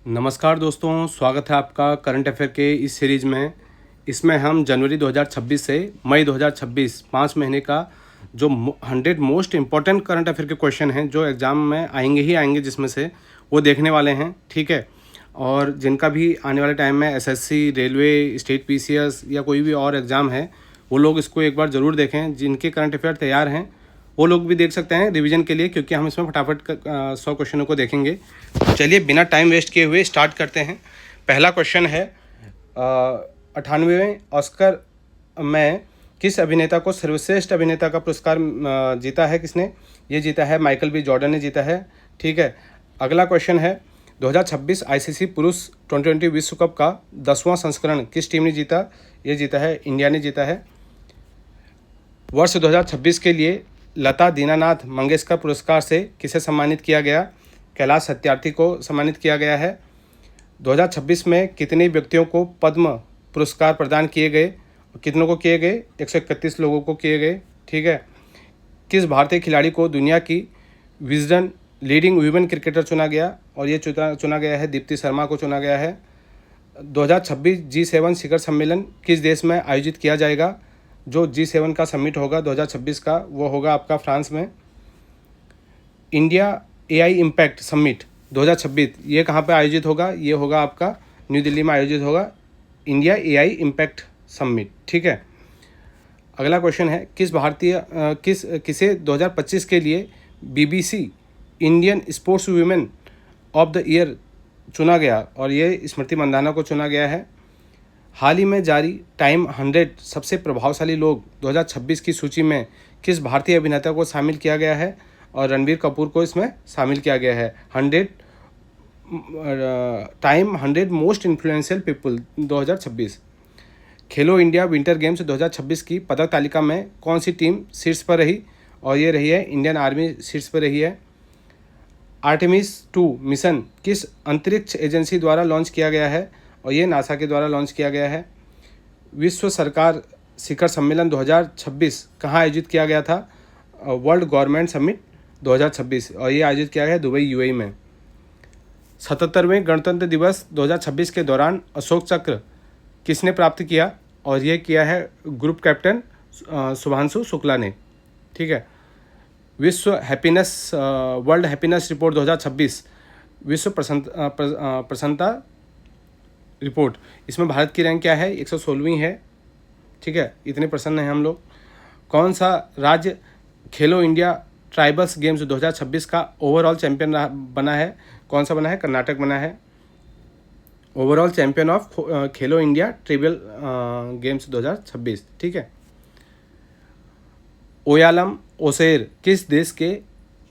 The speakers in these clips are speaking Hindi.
नमस्कार दोस्तों, स्वागत है आपका करंट अफेयर के इस सीरीज़ में। इसमें हम जनवरी 2026 से मई 2026 5 महीने का जो 100 मोस्ट इम्पॉर्टेंट करंट अफेयर के क्वेश्चन हैं जो एग्ज़ाम में आएंगे ही आएंगे, जिसमें से वो देखने वाले हैं, ठीक है। और जिनका भी आने वाले टाइम में एसएससी, रेलवे, स्टेट पीसीएस या कोई भी और एग्ज़ाम है, वो लोग इसको एक बार ज़रूर देखें। जिनके करंट अफेयर तैयार हैं वो लोग भी देख सकते हैं रिवीजन के लिए, क्योंकि हम इसमें फटाफट 100 क्वेश्चनों को देखेंगे। तो चलिए बिना टाइम वेस्ट किए हुए स्टार्ट करते हैं। पहला क्वेश्चन है 98वें ऑस्कर में किस अभिनेता को सर्वश्रेष्ठ अभिनेता का पुरस्कार जीता है? किसने ये जीता है? माइकल बी जॉर्डन ने जीता है, ठीक है। अगला क्वेश्चन है 2026 आईसीसी पुरुष T20 विश्व कप का 10वां संस्करण किस टीम ने जीता? ये जीता है इंडिया ने जीता है। वर्ष 2026 के लिए लता दीनानाथ मंगेशकर पुरस्कार से किसे सम्मानित किया गया? कैलाश सत्यार्थी को सम्मानित किया गया है। 2026 में कितने व्यक्तियों को पद्म पुरस्कार प्रदान किए गए? कितनों को किए गए? 131 लोगों को किए गए, ठीक है। किस भारतीय खिलाड़ी को दुनिया की विजडन लीडिंग वुमेन क्रिकेटर चुना गया? और ये चुना गया है दीप्ति शर्मा को चुना गया है। 2026 G7 शिखर सम्मेलन किस देश में आयोजित किया जाएगा? जो G7 का समिट होगा 2026 का, वो होगा आपका फ्रांस में। इंडिया एआई इम्पैक्ट समिट 2026 ये कहाँ पे आयोजित होगा? ये होगा आपका न्यू दिल्ली में आयोजित होगा इंडिया एआई इम्पैक्ट समिट, ठीक है। अगला क्वेश्चन है किसे 2025 के लिए BBC Indian sports women of the year चुना गया? और ये स्मृति मंदाना को चुना गया है। हाल ही में जारी टाइम 100 सबसे प्रभावशाली लोग 2026 की सूची में किस भारतीय अभिनेता को शामिल किया गया है? और रणबीर कपूर को इसमें शामिल किया गया है। 100 मोस्ट इन्फ्लुएंशियल पीपल 2026। खेलो इंडिया विंटर गेम्स 2026 की पदक तालिका में कौन सी टीम शीर्ष पर रही? और ये रही है इंडियन आर्मी शीर्ष पर रही है। आर्टेमिस 2 मिशन किस अंतरिक्ष एजेंसी द्वारा लॉन्च किया गया है? और ये नासा के द्वारा लॉन्च किया गया है। विश्व सरकार शिखर सम्मेलन 2026 कहाँ आयोजित किया गया था? वर्ल्ड गवर्नमेंट समिट 2026, और ये आयोजित किया गया है दुबई UAE में। 77वें गणतंत्र दिवस 2026 के दौरान अशोक चक्र किसने प्राप्त किया? और ये किया है ग्रुप कैप्टन शुभांशु शुक्ला ने, ठीक है। वर्ल्ड हैप्पीनेस रिपोर्ट 2026 विश्व प्रसन्नता रिपोर्ट, इसमें भारत की रैंक क्या है? 116वीं है, ठीक है। इतने प्रसन्न हैं हम लोग। कौन सा राज्य खेलो इंडिया ट्राइबल्स गेम्स 2026 का ओवरऑल चैंपियन बना है? कौन सा बना है? कर्नाटक बना है overall champion of Khelo India tribal games 2026, ठीक है। ओयालम ओसेर किस देश के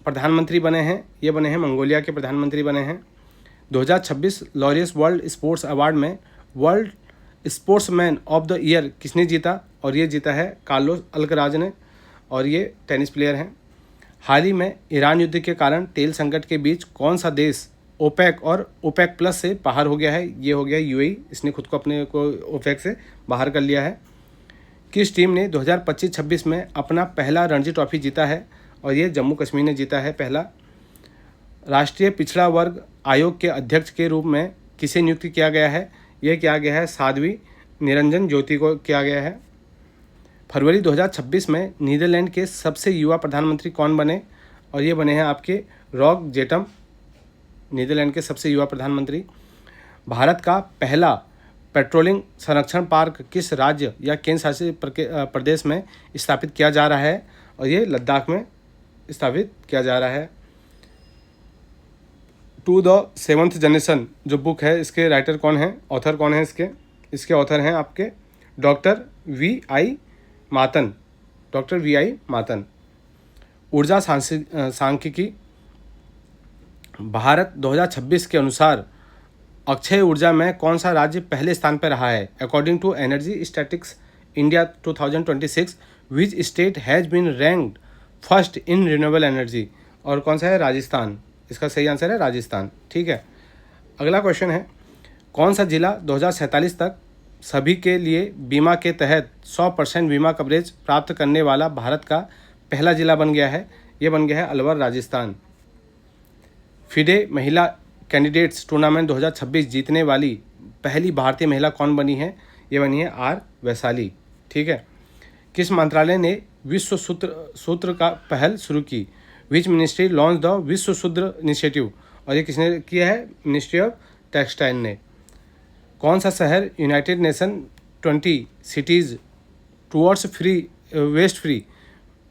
प्रधानमंत्री बने हैं? ये बने हैं मंगोलिया के प्रधानमंत्री बने हैं। 2026 लॉरियस वर्ल्ड स्पोर्ट्स अवार्ड में world sportsman of the year किसने जीता? और ये जीता है कार्लोस अल्कराज ने, और ये टेनिस प्लेयर हैं। हाल ही में ईरान युद्ध के कारण तेल संकट के बीच कौन सा देश ओपेक और ओपेक प्लस से बाहर हो गया है? ये हो गया UAE, इसने खुद को अपने को ओपेक से बाहर कर लिया है। किस टीम ने 2025-26 में अपना पहला रणजी ट्रॉफी जीता है? और ये जम्मू कश्मीर ने जीता है पहला। राष्ट्रीय पिछड़ा वर्ग आयोग के अध्यक्ष के रूप में किसे नियुक्त किया गया है? यह किया गया है साध्वी निरंजन ज्योति को किया गया है। फरवरी 2026 में नीदरलैंड के सबसे युवा प्रधानमंत्री कौन बने? और ये बने हैं आपके रॉक जेटम, नीदरलैंड के सबसे युवा प्रधानमंत्री। भारत का पहला पेट्रोलिंग संरक्षण पार्क किस राज्य या केंद्र शासित प्रदेश में स्थापित किया जा रहा है? और ये लद्दाख में स्थापित किया जा रहा है। टू द सेवंथ जनरेशन जो बुक है, इसके राइटर कौन है? ऑथर कौन है इसके ऑथर हैं आपके डॉक्टर VI मातन। ऊर्जा सांख्यिकी भारत 2026 के अनुसार अक्षय ऊर्जा में कौन सा राज्य पहले स्थान पर रहा है? According to energy statics India 2026 which state has been ranked first in renewable energy? और कौन सा है? राजस्थान। इसका सही आंसर है राजस्थान, ठीक है। अगला क्वेश्चन है कौन सा जिला 2047 तक सभी के लिए बीमा के तहत 100% बीमा कवरेज प्राप्त करने वाला भारत का पहला जिला बन गया है? ये बन गया है अलवर, राजस्थान। फिडे महिला कैंडिडेट्स टूर्नामेंट 2026 जीतने वाली पहली भारतीय महिला कौन बनी है? ये बनी है आर वैशाली। ठीक है। किस मंत्रालय ने विश्व सूत्र का पहल शुरू की? विच मिनिस्ट्री लॉन्च द विश्व सूत्र इनिशिएटिव? और ये किसने किया है? मिनिस्ट्री ऑफ टेक्सटाइल ने। कौन सा शहर united nation 20 cities towards waste free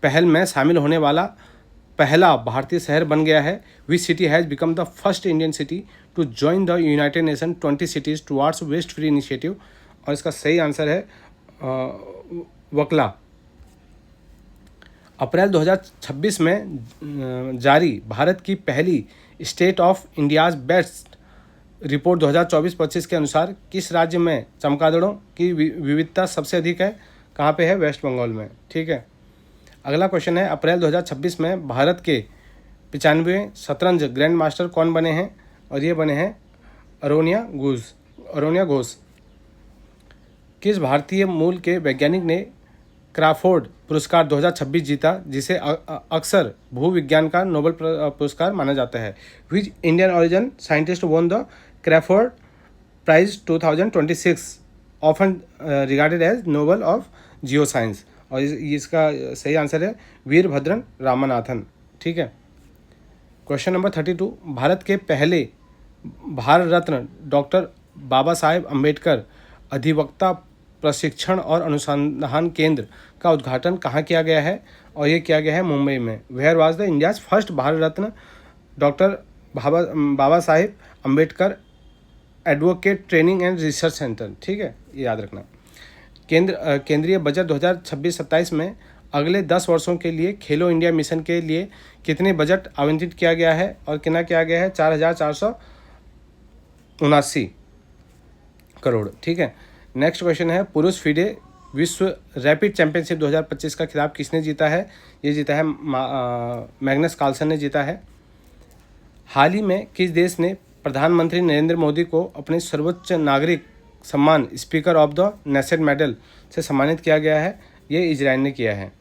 पहल में शामिल होने वाला पहला भारतीय शहर बन गया है? Which city has become the first Indian city to join the united nation 20 cities towards waste free initiative? और इसका सही आंसर है वकला। अप्रैल 2026 में जारी भारत की पहली state of India's best report 2024-25 के अनुसार किस राज्य में चमगादड़ों की विविधता सबसे अधिक है? कहाँ पे है? वेस्ट बंगाल में। ठीक है। अगला क्वेश्चन है, अप्रैल 2026 में भारत के 95वें शतरंज ग्रैंड मास्टर कौन बने हैं? और ये बने हैं अरोनिया घोष। किस भारतीय मूल के वैज्ञानिक ने क्राफोर्ड पुरस्कार 2026 जीता, जिसे अक्सर भूविज्ञान का नोबेल पुरस्कार माना जाता है? Which Indian origin scientist won the Crafoord prize 2026 often regarded as Nobel of geo science? और इसका सही आंसर है वीरभद्रन रामनाथन। ठीक है। क्वेश्चन नंबर 32, भारत के पहले भारत रत्न डॉक्टर बाबा साहेब अम्बेडकर अधिवक्ता प्रशिक्षण और अनुसंधान केंद्र का उद्घाटन कहाँ किया गया है? और ये किया गया है मुंबई में। Where was the India's first Bharat Ratna doctor Baba Saheb Ambedkar advocate training and research centre? ठीक है, ये याद रखना। केंद्रीय बजट 2026-27 में अगले 10 वर्षों के लिए खेलो इंडिया मिशन के लिए कितने बजट आवंटित किया गया है? और कितना किया गया है? 4,479 करोड़। ठीक है। नेक्स्ट क्वेश्चन है, पुरुष फीडे विश्व रैपिड चैंपियनशिप 2025 का खिताब किसने जीता है? ये जीता है मैग्नस कार्लसन ने जीता है। हाल ही में किस देश ने प्रधानमंत्री नरेंद्र मोदी को अपने सर्वोच्च नागरिक सम्मान speaker of the nation medal से सम्मानित किया गया है? ये इजराइल ने किया है।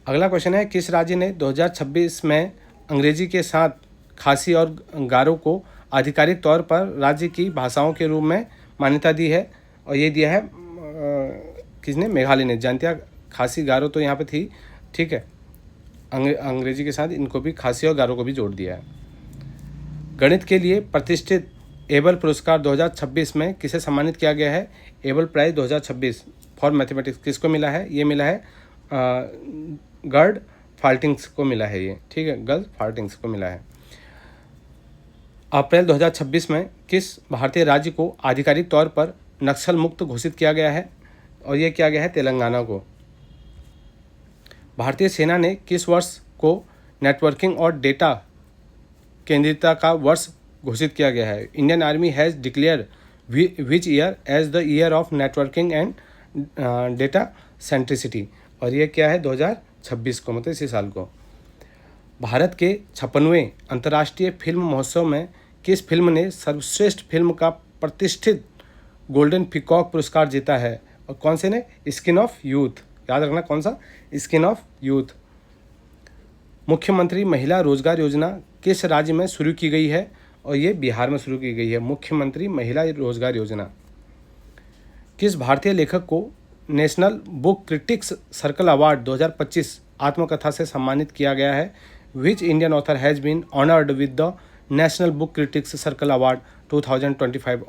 अगला क्वेश्चन है, किस राज्य ने 2026 में अंग्रेजी के साथ खासी और गारो को आधिकारिक तौर पर राज्य की भाषाओं के रूप में मान्यता दी है? और ये दिया है किसने? मेघालय ने। जानते हैं, खासी गारो तो यहाँ पे थी। ठीक है। अंग्रेजी के साथ इनको भी, खासी और गारो को भी जोड़ दिया है। गणित के लिए प्रतिष्ठित एबल पुरस्कार 2026 में किसे सम्मानित किया गया है? एबल प्राइज 2026 फॉर मैथमेटिक्स किसको मिला है? ये मिला है गर्ड फाल्टिंग्स को मिला है ये। ठीक है, गर्ड फाल्टिंग्स को मिला है। अप्रैल 2026 में किस भारतीय राज्य को आधिकारिक तौर पर नक्सल मुक्त घोषित किया गया है? और ये किया गया है तेलंगाना को। भारतीय सेना ने किस वर्ष को नेटवर्किंग और डेटा केंद्रितता का वर्ष घोषित किया गया है? Indian army has declare which year as the year of networking and data centricity? और ये क्या है? 2026 को, मतलब इसी साल को। भारत के 56वें अंतर्राष्ट्रीय फिल्म महोत्सव में किस फिल्म ने सर्वश्रेष्ठ फिल्म का प्रतिष्ठित गोल्डन पीकॉक पुरस्कार जीता है? और कौन से ने? Skin of youth. याद रखना, कौन सा? Skin of youth. मुख्यमंत्री महिला रोजगार योजना किस राज्य में शुरू की गई है? और ये बिहार में शुरू की गई है, मुख्यमंत्री महिला रोजगार योजना। किस भारतीय लेखक को national book critics circle award 2025 आत्मकथा से सम्मानित किया गया है? Which Indian author has been honoured with the national book critics circle award 2025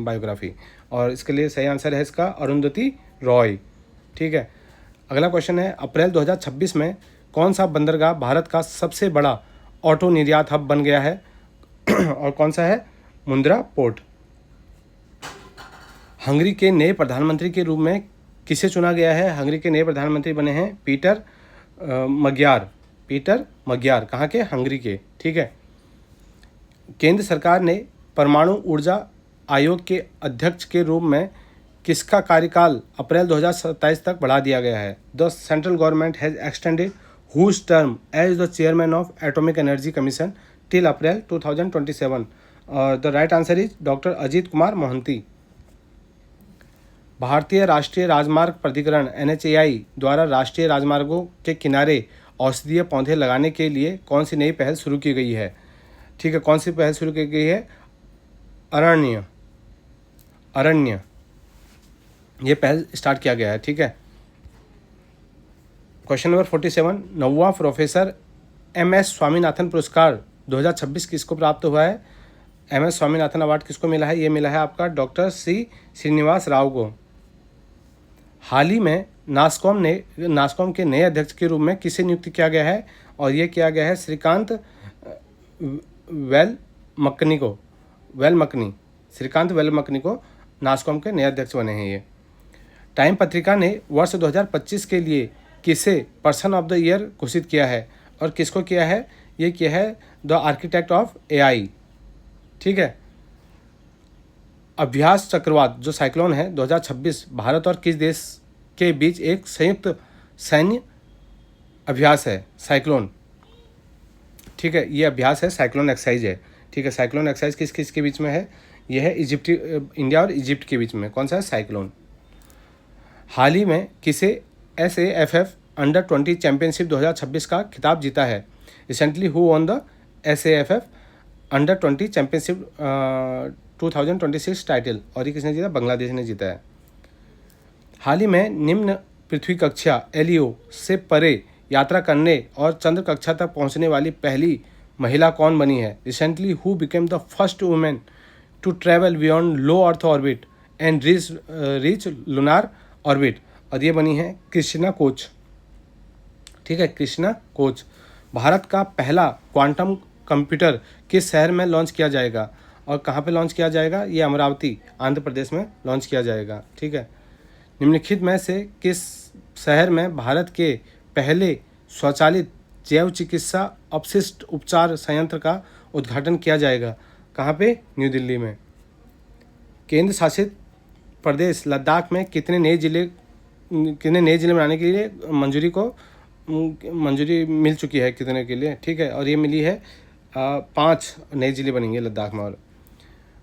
biography? और इसके लिए सही आंसर है इसका अरुंधति रॉय। ठीक है। अगला क्वेश्चन है, अप्रैल 2026 में कौन सा बंदरगाह भारत का सबसे बड़ा ऑटो निर्यात हब बन गया है? और कौन सा है? मुंद्रा पोर्ट। हंगरी के नए प्रधानमंत्री के रूप में किसे चुना गया है? हंगरी के नए प्रधानमंत्री बने हैं पीटर मग्यार। कहाँ के? हंगरी के। ठीक है। केंद्र सरकार ने परमाणु ऊर्जा आयोग के अध्यक्ष के रूप में किसका कार्यकाल अप्रैल 2027 तक बढ़ा दिया गया है? The central government has extended whose term as the chairman of Atomic Energy Commission till April 2027? The right answer is doctor Ajit Kumar Mohanty. भारतीय राष्ट्रीय राजमार्ग प्राधिकरण NHAI द्वारा राष्ट्रीय राजमार्गों के किनारे औषधीय पौधे लगाने के लिए कौन सी नई पहल शुरू की गई है? ठीक है, कौन सी पहल शुरू की गई है? अरण्य, अरण्य ये पहल स्टार्ट किया गया है। ठीक है, क्वेश्चन नंबर 47, 9वां प्रोफेसर MS स्वामीनाथन पुरस्कार 2026 किसको प्राप्त हुआ है? MS स्वामीनाथन अवार्ड किसको मिला है? ये मिला है आपका डॉक्टर C श्रीनिवास राव को। हाल ही में नास्कॉम के नए अध्यक्ष के रूप में किसे नियुक्त किया गया है? और ये किया गया है श्रीकांत वेलमकनी को नास्कॉम के नए अध्यक्ष बने हैं ये। टाइम पत्रिका ने वर्ष 2025 के लिए किसे पर्सन ऑफ द ईयर घोषित किया है? और किसको किया है? ये किया है द आर्किटेक्ट ऑफ AI। ठीक है, अभ्यास चक्रवात जो साइक्लोन है 2026 भारत और किस देश के बीच एक संयुक्त सैन्य अभ्यास है? साइक्लोन। ठीक है, ये अभ्यास है, साइक्लोन एक्सरसाइज है। ठीक है, साइक्लोन एक्सरसाइज किस किस के बीच में है? यह है इंडिया और इजिप्ट के बीच में। कौन सा है? साइक्लोन। हाल ही में किसे SAFF अंडर-20 चैंपियनशिप 2026 का खिताब जीता है? Recently who won the SAFF under twenty championship 2026 title? और ये किसने जीता? बांग्लादेश ने जीता है। हाल ही में निम्न पृथ्वी कक्षा LEO से परे यात्रा करने और चंद्र कक्षा तक पहुंचने वाली पहली महिला कौन बनी है? Recently who became the first women to travel beyond low earth orbit and reach lunar orbit? और ये बनी है कृष्णा कोच। ठीक है, कृष्णा कोच। भारत का पहला क्वांटम कंप्यूटर किस शहर में लॉन्च किया जाएगा? और कहाँ पे लॉन्च किया जाएगा? ये अमरावती आंध्र प्रदेश में लॉन्च किया जाएगा। ठीक है, निम्नलिखित में से किस शहर में भारत के पहले स्वचालित जैव चिकित्सा अपशिष्ट उपचार संयंत्र का उद्घाटन किया जाएगा? कहाँ पे? न्यू दिल्ली में। केंद्र शासित प्रदेश लद्दाख में कितने नए जिले बनाने के लिए मंजूरी मिल चुकी है? कितने के लिए? ठीक है, और ये मिली है 5 नए जिले बनेंगे लद्दाख में। और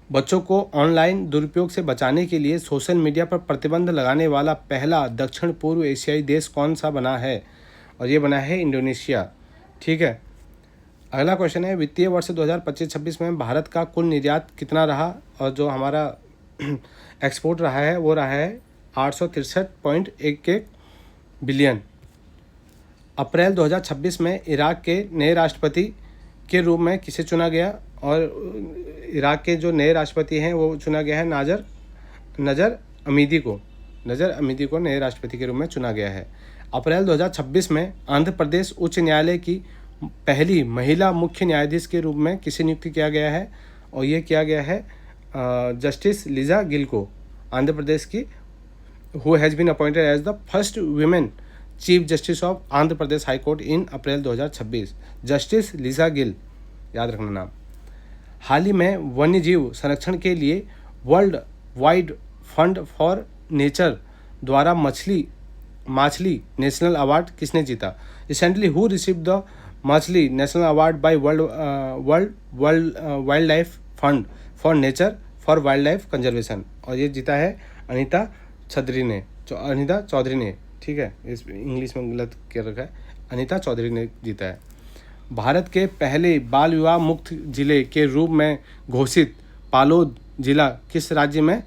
बच्चों को ऑनलाइन दुरुपयोग से बचाने के लिए सोशल मीडिया पर प्रतिबंध लगाने वाला पहला दक्षिण पूर्व एशियाई देश कौन सा बना है? और ये बना है इंडोनेशिया। ठीक है, अगला क्वेश्चन है वित्तीय वर्ष 2025-26 में भारत का कुल निर्यात कितना रहा? और जो हमारा एक्सपोर्ट रहा है वो रहा है 863.11 बिलियन। अप्रैल 2026 में इराक के नए राष्ट्रपति के रूप में किसे चुना गया? और इराक के जो नए राष्ट्रपति हैं वो चुना गया है नज़र अमीदी को नए राष्ट्रपति के रूप में चुना गया है। अप्रैल 2026 में आंध्र प्रदेश उच्च न्यायालय की पहली महिला मुख्य न्यायाधीश के रूप में किसे नियुक्त किया गया है? और ये किया गया है जस्टिस लिजा गिल को, आंध्र प्रदेश की, who has been appointed as the first women chief justice of Andhra Pradesh high court in April 2026। Justice Lisa Gill, याद रखना नाम। हाल ही में वन्य जीव संरक्षण के लिए world wide fund for nature द्वारा माछली नेशनल अवार्ड किसने जीता? Recently who receive the Machli national award by world wild life fund for nature for wild life conservation? और ये जीता है अनीता चौधरी ने। ठीक है, इस इंग्लिश में गलत कर रखा है, अनीता चौधरी ने जीता है। भारत के पहले बाल विवाह मुक्त जिले के रूप में घोषित पालोद जिला किस राज्य में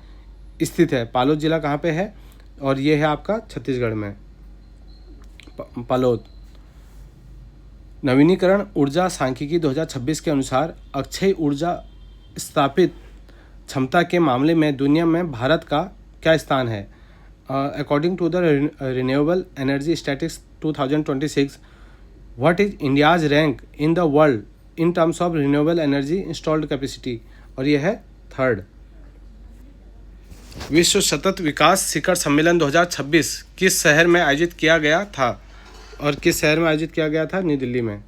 स्थित है? पालोद जिला कहाँ पे है? और ये है आपका छत्तीसगढ़ में, पालोद। नवीनीकरण ऊर्जा सांख्यिकी 2026 के अनुसार अक्षय ऊर्जा स्थापित क्षमता के मामले में दुनिया में भारत का क्या स्थान है? According to the renewable energy statistics 2026, what is India's rank in the world in terms of renewable energy installed capacity? और यह है 3rd। विश्व सतत विकास शिखर सम्मेलन 2026 किस शहर में आयोजित किया गया था? और किस शहर में आयोजित किया गया था? न्यू दिल्ली में।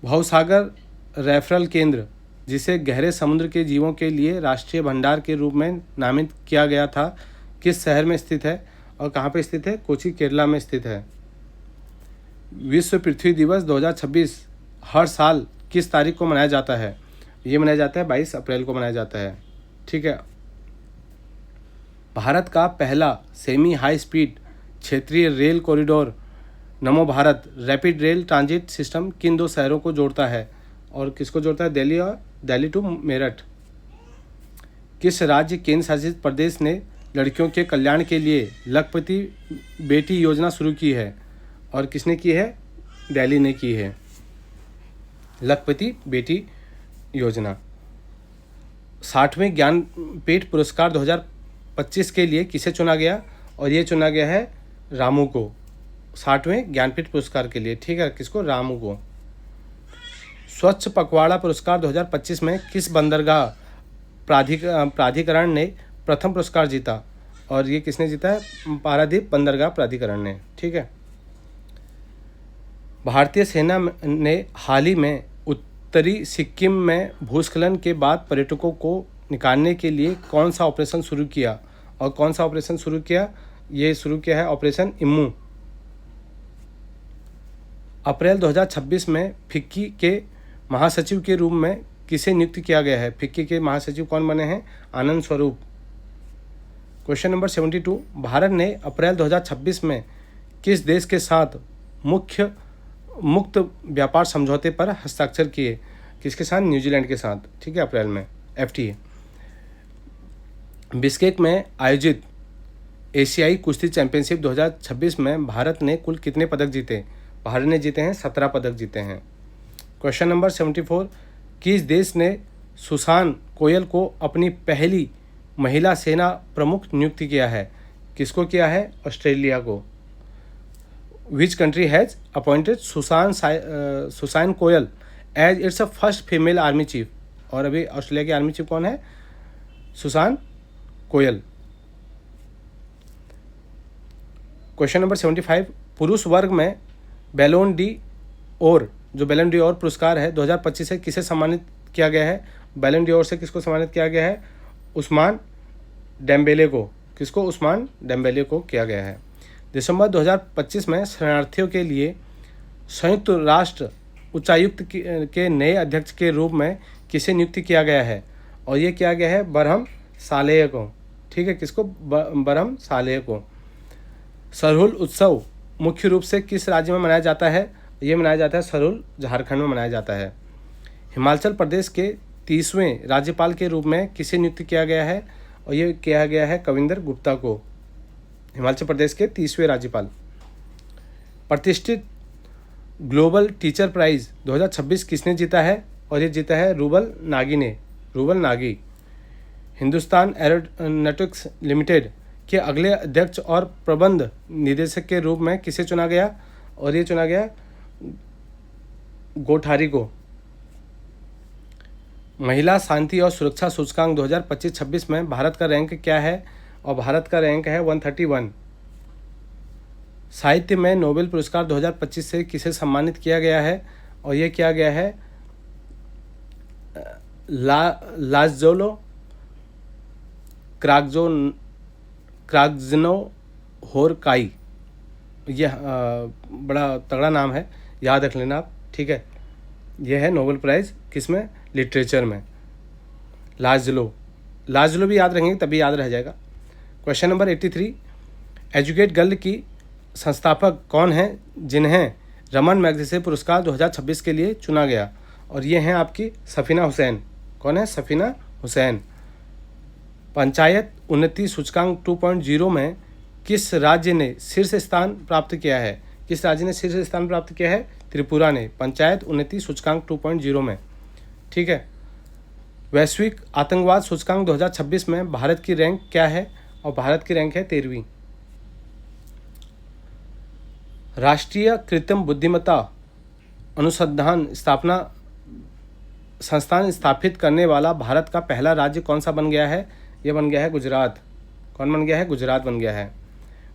भवसागर रेफरल केंद्र, जिसे गहरे समुद्र के जीवों के लिए राष्ट्रीय भंडार के रूप में नामित किया गया था, किस शहर में स्थित है? और कहाँ पे स्थित है? कोची, केरला में स्थित है। विश्व पृथ्वी दिवस 2026 हर साल किस तारीख को मनाया जाता है? ये मनाया जाता है 22 अप्रैल को मनाया जाता है। ठीक है, भारत का पहला सेमी हाई स्पीड क्षेत्रीय रेल कॉरिडोर नमो Bharat rapid rail transit system किन दो शहरों को जोड़ता है और किसको जोड़ता है? दिल्ली टू मेरठ। किस राज्य केंद्र शासित प्रदेश ने लड़कियों के कल्याण के लिए लखपति बेटी योजना शुरू की है और किसने की है? दिल्ली ने की है लखपति बेटी योजना। 60वें ज्ञानपीठ पुरस्कार 2025 के लिए किसे चुना गया? और ये चुना गया है रामू को, 60वें ज्ञानपीठ पुरस्कार के लिए। ठीक है, किसको? रामू को। स्वच्छ पखवाड़ा पुरस्कार 2025 में किस बंदरगाह प्राधिकरण ने प्रथम पुरस्कार जीता? और ये किसने जीता है? पारादीप बंदरगाह प्राधिकरण ने। ठीक है। भारतीय सेना ने हाल ही में उत्तरी सिक्किम में भूस्खलन के बाद पर्यटकों को निकालने के लिए कौन सा ऑपरेशन शुरू किया? और कौन सा ऑपरेशन शुरू किया? ये शुरू किया है ऑपरेशन इम्मू। अप्रैल 2026 में फिक्की के महासचिव के रूप में किसे नियुक्त किया गया है? फिक्की के महासचिव कौन बने हैं? आनंद स्वरूप। क्वेश्चन नंबर 72, भारत ने अप्रैल 2026 में किस देश के साथ मुक्त व्यापार समझौते पर हस्ताक्षर किए? किसके साथ? न्यूजीलैंड के साथ। ठीक है, अप्रैल में FTA। बिश्केक में आयोजित एशियाई कुश्ती चैंपियनशिप 2026 में भारत ने कुल कितने पदक जीते? भारत ने जीते हैं 17 पदक जीते हैं। क्वेश्चन नंबर 74, किस देश ने सुसान कोयल को अपनी पहली महिला सेना प्रमुख नियुक्त किया है? किसको किया है? ऑस्ट्रेलिया को। Which country has appointed Susan Coyle as its a first female army chief? और अभी ऑस्ट्रेलिया की आर्मी चीफ कौन है? सुसान कोयल। क्वेश्चन नंबर 75, पुरुष वर्ग में बैलोन डी और पुरस्कार है 2025 से किसे सम्मानित किया गया है? बैलोन डी और से किसको सम्मानित किया गया है? उस्मान डेम्बेले को। किसको? उस्मान डेम्बेले को किया गया है। दिसंबर 2025 में शरणार्थियों के लिए संयुक्त राष्ट्र उच्चायुक्त के नए अध्यक्ष के रूप में किसे नियुक्त किया गया है? और ये किया गया है बरहम सालेह को। ठीक है, किसको? बरहम सालेह को। सरहुल उत्सव मुख्य रूप से किस राज्य में मनाया जाता है? ये मनाया जाता है सरहुल, झारखंड में मनाया जाता है। हिमाचल प्रदेश के 30वें राज्यपाल के रूप में किसे नियुक्त किया गया है? और ये किया गया है कविंदर गुप्ता को, हिमाचल प्रदेश के 30वें राज्यपाल। प्रतिष्ठित ग्लोबल टीचर प्राइज़ 2026 किसने जीता है? और ये जीता है रूबल नागी ने, rouble Nagi. Hindustan aeronautics limited के अगले अध्यक्ष और प्रबंध निदेशक के रूप में किसे चुना गया? और ये चुना गया गोठारी को। महिला शांति और सुरक्षा सूचकांक 2025-26 में भारत का रैंक क्या है? और भारत का रैंक है 131। साहित्य में नोबेल पुरस्कार 2025 से किसे सम्मानित किया गया है? और ये किया गया है लाज़लो क्राग्जनोहोरकाई। यह बड़ा तगड़ा नाम है, याद रख लेना आप। ठीक है, यह है नोबेल प्राइज़ किसमें? लिटरेचर में। लाज़लो भी याद रखेंगे तभी याद रह जाएगा। क्वेश्चन नंबर 83, एजुकेट गर्ल की संस्थापक कौन हैं जिन्हें रमन मैग्सेसे पुरस्कार 2026 के लिए चुना गया? और ये हैं आपकी सफ़ीना हुसैन। कौन है? सफ़ीना हुसैन। पंचायत उन्नति सूचकांक 2.0 में किस राज्य ने शीर्ष स्थान प्राप्त किया है? किस राज्य ने शीर्ष स्थान प्राप्त किया है? त्रिपुरा ने, पंचायत उन्नति सूचकांक 2.0 में। ठीक है। वैश्विक आतंकवाद सूचकांक 2026 में भारत की रैंक क्या है? और भारत की रैंक है 13वीं। राष्ट्रीय कृत्रिम बुद्धिमत्ता अनुसंधान संस्थान स्थापित करने वाला भारत का पहला राज्य कौन सा बन गया है? यह बन गया है गुजरात। कौन बन गया है? गुजरात बन गया है।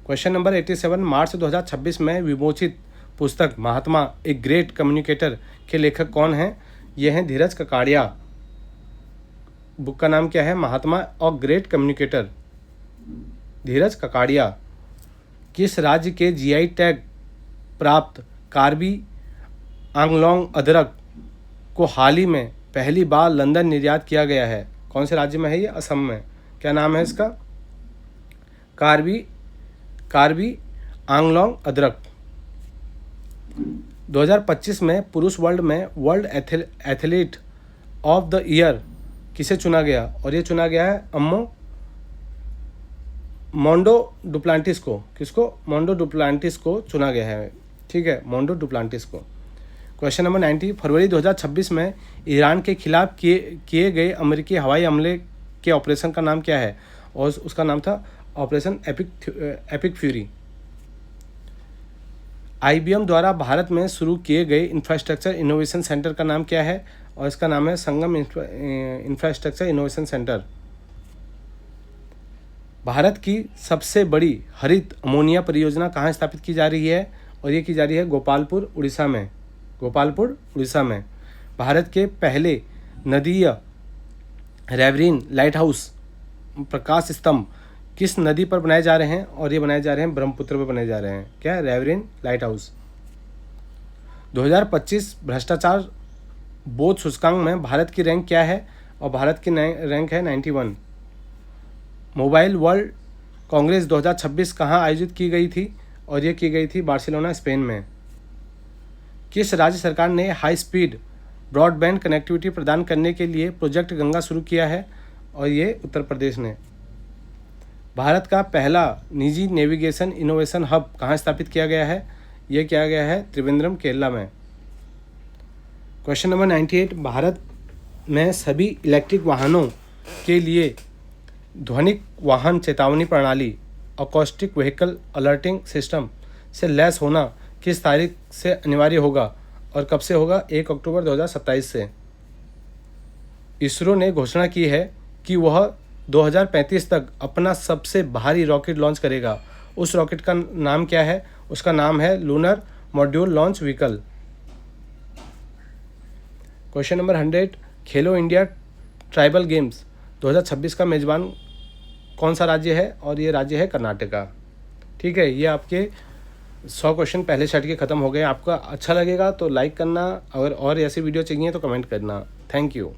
क्वेश्चन नंबर 87, मार्च 2026 में विमोचित पुस्तक महात्मा ए ग्रेट कम्युनिकेटर के लेखक कौन हैं? ये हैं धीरज ककाड़िया। बुक का नाम क्या है? महात्मा और ग्रेट कम्युनिकेटर, धीरज ककाड़िया। किस राज्य के GI टैग प्राप्त कार्बी आंगलोंग अदरक को हाल ही में पहली बार लंदन निर्यात किया गया है? कौन से राज्य में है ये? असम में। क्या नाम है इसका? कार्बी आंगलोंग अदरक। 2025 में पुरुष वर्ल्ड में world athlete of the year किसे चुना गया, और ये चुना गया है मोंडो डुप्लांटिस को। किसको? मोंडो डुप्लांटिस को चुना गया है, ठीक है, मोंडो डुप्लांटिस को। क्वेश्चन नंबर 90, फरवरी 2026 में ईरान के खिलाफ किए गए अमेरिकी हवाई हमले के ऑपरेशन का नाम क्या है, और उसका नाम था ऑपरेशन एपिक फ्यूरी। IBM द्वारा भारत में शुरू किए गए इंफ्रास्ट्रक्चर इनोवेशन सेंटर का नाम क्या है, और इसका नाम है संगम इंफ्रास्ट्रक्चर इनोवेशन सेंटर। भारत की सबसे बड़ी हरित अमोनिया परियोजना कहाँ स्थापित की जा रही है, और ये की जा रही है गोपालपुर उड़ीसा में। गोपालपुर उड़ीसा में। भारत के पहले नदीय रेवरीन लाइट हाउस प्रकाश स्तंभ किस नदी पर बनाए जा रहे हैं, और ये बनाए जा रहे हैं ब्रह्मपुत्र पर बनाए जा रहे हैं। क्या है? रेवरीन लाइट हाउस। 2025 भ्रष्टाचार बोध सूचकांक में भारत की रैंक क्या है, और भारत की रैंक है 91। मोबाइल वर्ल्ड कांग्रेस 2026 कहाँ आयोजित की गई थी, और ये की गई थी बार्सिलोना स्पेन में। किस राज्य सरकार ने हाई स्पीड ब्रॉडबैंड कनेक्टिविटी प्रदान करने के लिए प्रोजेक्ट गंगा शुरू किया है, और ये उत्तर प्रदेश ने। भारत का पहला निजी नेविगेशन इनोवेशन हब कहाँ स्थापित किया गया है, ये किया गया है त्रिवेंद्रम केरला में। क्वेश्चन नंबर 98, भारत में सभी इलेक्ट्रिक वाहनों के लिए ध्वनिक वाहन चेतावनी प्रणाली अकॉस्टिक व्हीकल अलर्टिंग सिस्टम से लैस होना किस तारीख से अनिवार्य होगा, और कब से होगा? 1 अक्टूबर 2027 से। इसरो ने घोषणा की है कि वह 2035 तक अपना सबसे भारी रॉकेट लॉन्च करेगा। उस रॉकेट का नाम क्या है? उसका नाम है lunar module launch vehicle. Question number 100, खेलो इंडिया ट्राइबल गेम्स 2026 का मेजबान कौन सा राज्य है, और ये राज्य है कर्नाटका। ठीक है, ये आपके 100 क्वेश्चन पहले सेट के ख़त्म हो गए। आपका अच्छा लगेगा तो लाइक करना, अगर और ऐसी वीडियो चाहिए तो कमेंट करना। Thank you.